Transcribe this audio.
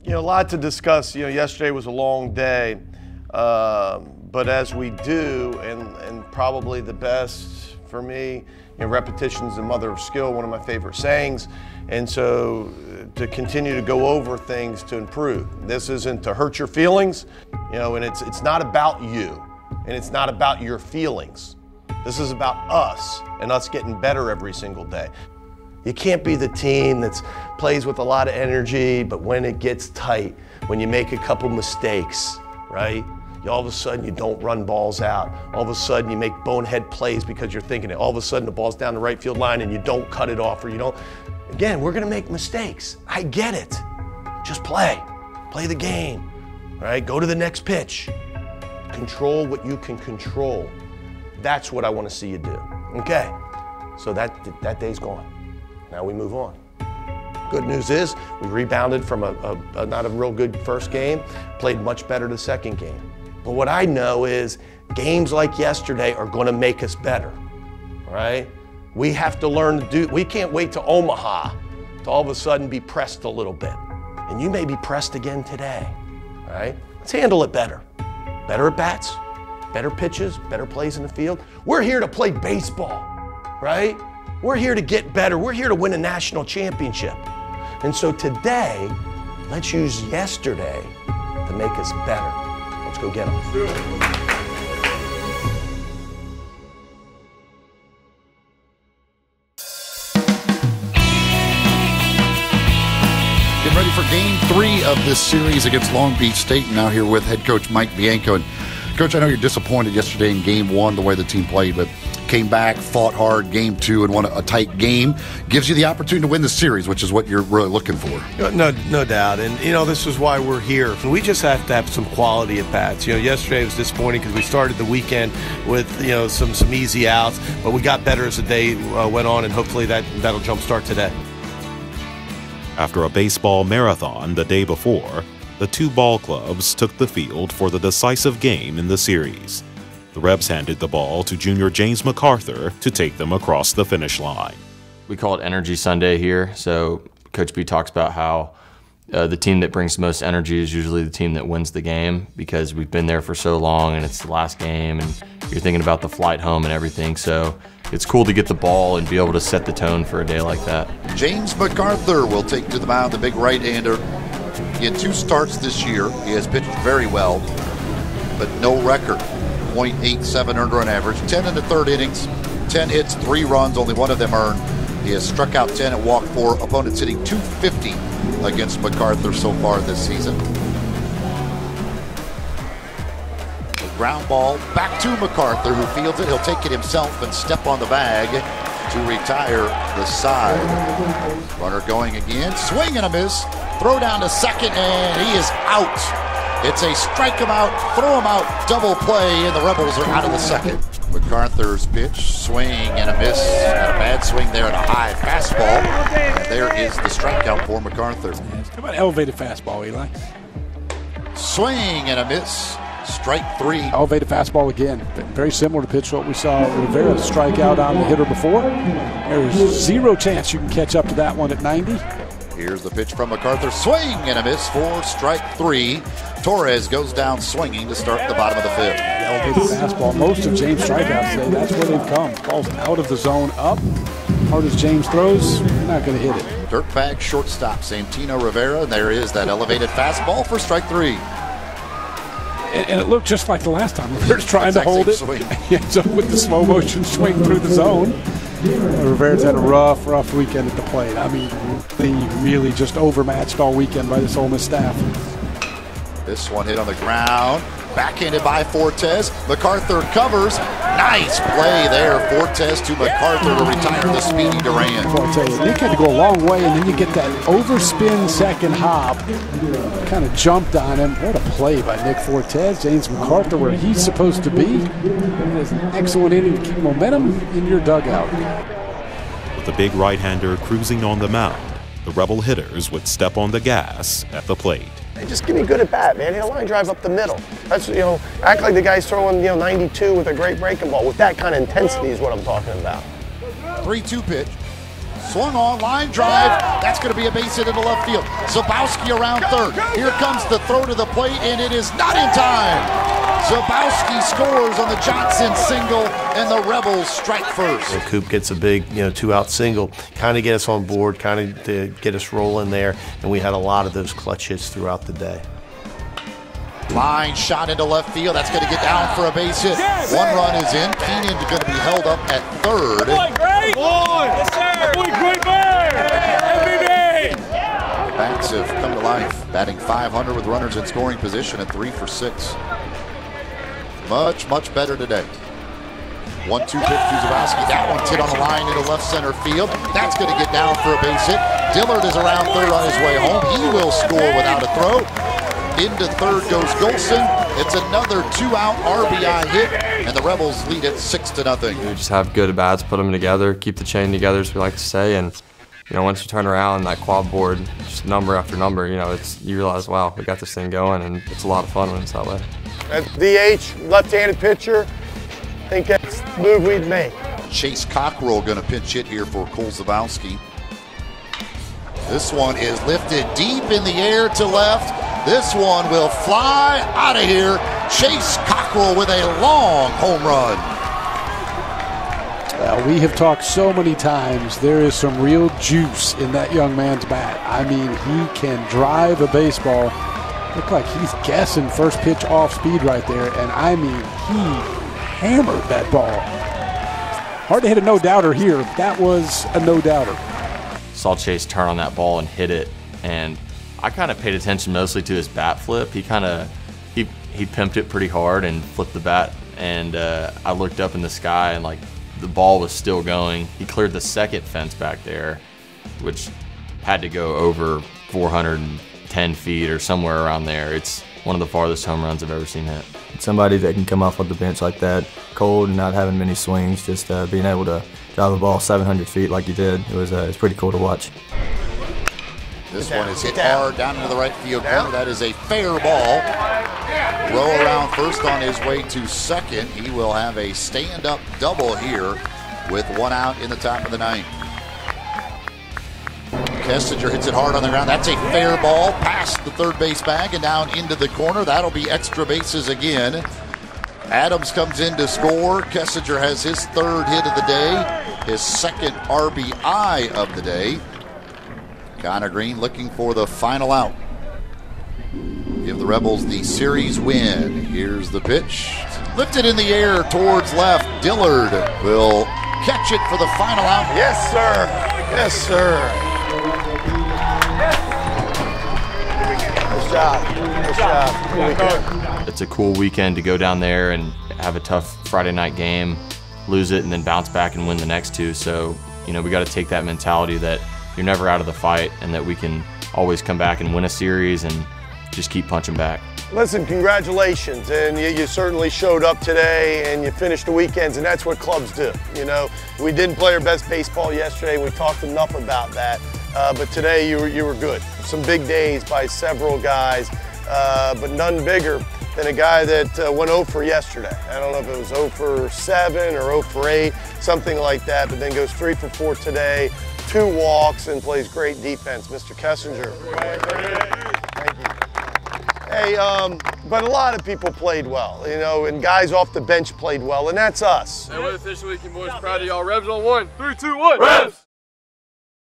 A lot to discuss. Yesterday was a long day, but as we do, and probably the best for me, repetition is the mother of skill, one of my favorite sayings, and so to continue to go over things to improve. This isn't to hurt your feelings, and it's not about you, and it's not about your feelings. This is about us and us getting better every single day. You can't be the team that plays with a lot of energy, but when it gets tight, when you make a couple mistakes, right? All of a sudden you don't run balls out. All of a sudden you make bonehead plays because you're thinking it. All of a sudden the ball's down the right field line and you don't cut it off, or you don't. Again, we're gonna make mistakes. I get it. Just play the game, right? Go to the next pitch. Control what you can control. That's what I wanna see you do, okay? So that day's gone. Now we move on. Good news is we rebounded from a not a real good first game, played much better the second game. But what I know is games like yesterday are gonna make us better, right? We have to learn to do, we can't wait to Omaha to all of a sudden be pressed a little bit. And you may be pressed again today, right? Let's handle it better. Better at bats, better pitches, better plays in the field. We're here to play baseball, right? We're here to get better. We're here to win a national championship. And so today, let's use yesterday to make us better. Let's go get them. Getting ready for game 3 of this series against Long Beach State. And now here with head coach Mike Bianco. And Coach, I know you're disappointed yesterday in game 1, the way the team played, but came back, fought hard, game 2, and won a tight game. Gives you the opportunity to win the series, which is what you're really looking for. No doubt. And, this is why we're here. We just have to have some quality at bats. Yesterday was disappointing because we started the weekend with, some easy outs, but we got better as the day went on, and hopefully that'll jumpstart today. After a baseball marathon the day before, the two ball clubs took the field for the decisive game in the series. The Rebs handed the ball to junior James MacArthur to take them across the finish line. We call it Energy Sunday here. So Coach B talks about how the team that brings the most energy is usually the team that wins the game, because we've been there for so long and it's the last game and you're thinking about the flight home and everything. So it's cool to get the ball and be able to set the tone for a day like that. James MacArthur will take to the mound, the big right-hander. He had 2 starts this year. He has pitched very well, but no record. .87 earned run average, 10 in the 3rd innings, 10 hits, 3 runs, only 1 of them earned. He has struck out 10 and walked 4. Opponents hitting .250 against MacArthur so far this season. A ground ball back to MacArthur, who fields it. He'll take it himself and step on the bag to retire the side. Runner going again, swing and a miss. Throw down to second, and he is out. It's a strike him out, throw him out, double play, and the Rebels are out of the second. MacArthur's pitch, swing and a miss, and a bad swing there and a high fastball. And there is the strikeout for MacArthur. How about elevated fastball, Eli? Swing and a miss, strike 3. Elevated fastball again. Very similar to pitch what we saw Rivera strike out on the hitter before. There's 0 chance you can catch up to that one at 90. Here's the pitch from MacArthur, swing and a miss for strike 3. Torres goes down swinging to start the bottom of the 5th. Elevated fastball. Most of James' strikeouts today, that's where they've come. Ball's out of the zone, up. Hard as James throws, not going to hit it. Dirtbag shortstop, Santino Rivera. And there is that elevated fastball for strike 3. And it looked just like the last time. Rivera's trying to hold it. Swing. Yeah, so with the slow motion swing through the zone. Rivera's had a rough weekend at the plate. I mean, they really just overmatched all weekend by this Ole Miss staff. This one hit on the ground, backhanded by Fortes. MacArthur covers. Nice play there, Fortes to MacArthur to retire the speedy Duran. I'll tell you, Nick had to go a long way, and then you get that overspin second hop. Kind of jumped on him. What a play by Nick Fortes. James MacArthur where he's supposed to be. It is an excellent inning to keep momentum in your dugout. With the big right-hander cruising on the mound, the Rebel hitters would step on the gas at the plate. Hey, just give me good at bat, man. Line drive up the middle. That's, act like the guy's throwing, 92 with a great breaking ball. With that kind of intensity is what I'm talking about. 3-2 pitch. Swung on, line drive. That's going to be a base hit into left field. Zabowski around third. Here comes the throw to the plate, and it is not in time. Zabowski scores on the Johnson single, and the Rebels strike first. Coop gets a big, 2-out single, kind of get us on board, kind of to get us rolling there, and we had a lot of those clutch hits throughout the day. Line shot into left field. That's going to get down for a base hit. One run is in. Keenan going to be held up at third. Bats have come to life, batting .500 with runners in scoring position at 3 for 6. Much, much better today. 1-2 pitch to Zabowski. That one's hit on the line into left center field. That's going to get down for a base hit. Dillard is around third on his way home. He will score without a throw. Into third goes Golson. It's another 2-out RBI hit, and the Rebels lead it 6-0. We just have good at-bats, put them together, keep the chain together, as we like to say, and once you turn around that quad board, just number after number, you realize, wow, we got this thing going, and it's a lot of fun when it's that way. At DH, left-handed pitcher, I think that's the move we'd make. Chase Cockrell going to pinch hit here for Cole Zabowski. This one is lifted deep in the air to left. This one will fly out of here. Chase Cockrell with a long home run. Well, we have talked so many times, there is some real juice in that young man's bat. I mean, he can drive a baseball. Look like he's guessing first pitch off speed right there, and I mean, he hammered that ball. Hard to hit a no-doubter here. That was a no-doubter. Saw Chase turn on that ball and hit it, and I kind of paid attention mostly to his bat flip. He pimped it pretty hard and flipped the bat, and I looked up in the sky and the ball was still going. He cleared the second fence back there, which had to go over 410 feet or somewhere around there. It's one of the farthest home runs I've ever seen hit. Somebody that can come off of the bench like that, cold and not having many swings, just being able to drive a ball 700 feet like you did, it's pretty cool to watch. This one is hit hard down into the right field corner. That is a fair ball. Row around first on his way to second. He will have a stand-up double here with 1 out in the top of the 9th. Kessinger hits it hard on the ground. That's a fair ball past the third base bag and down into the corner. That'll be extra bases again. Adams comes in to score. Kessinger has his third hit of the day, his second RBI of the day. Connor Green looking for the final out. Give the Rebels the series win. Here's the pitch. Lifted in the air towards left. Dillard will catch it for the final out. Yes, sir. Yes, sir. Nice job. Nice job. It's a cool weekend to go down there and have a tough Friday night game, lose it, and then bounce back and win the next 2. So, we got to take that mentality that you're never out of the fight and that we can always come back and win a series and just keep punching back. Listen, congratulations, and you certainly showed up today and you finished the weekends, and that's what clubs do. We didn't play our best baseball yesterday. We talked enough about that, but today you were good. Some big days by several guys, but none bigger than a guy that went 0 for yesterday. I don't know if it was 0 for 7 or 0 for 8, something like that, but then goes 3 for 4 today, 2 walks, and plays great defense. Mr. Kessinger. Thank you. Hey, but a lot of people played well, and guys off the bench played well, and that's us. Hey, weather fishing weekend, boys. Proud of y'all. Rebs on 1, 3, 2, 1. Rebs!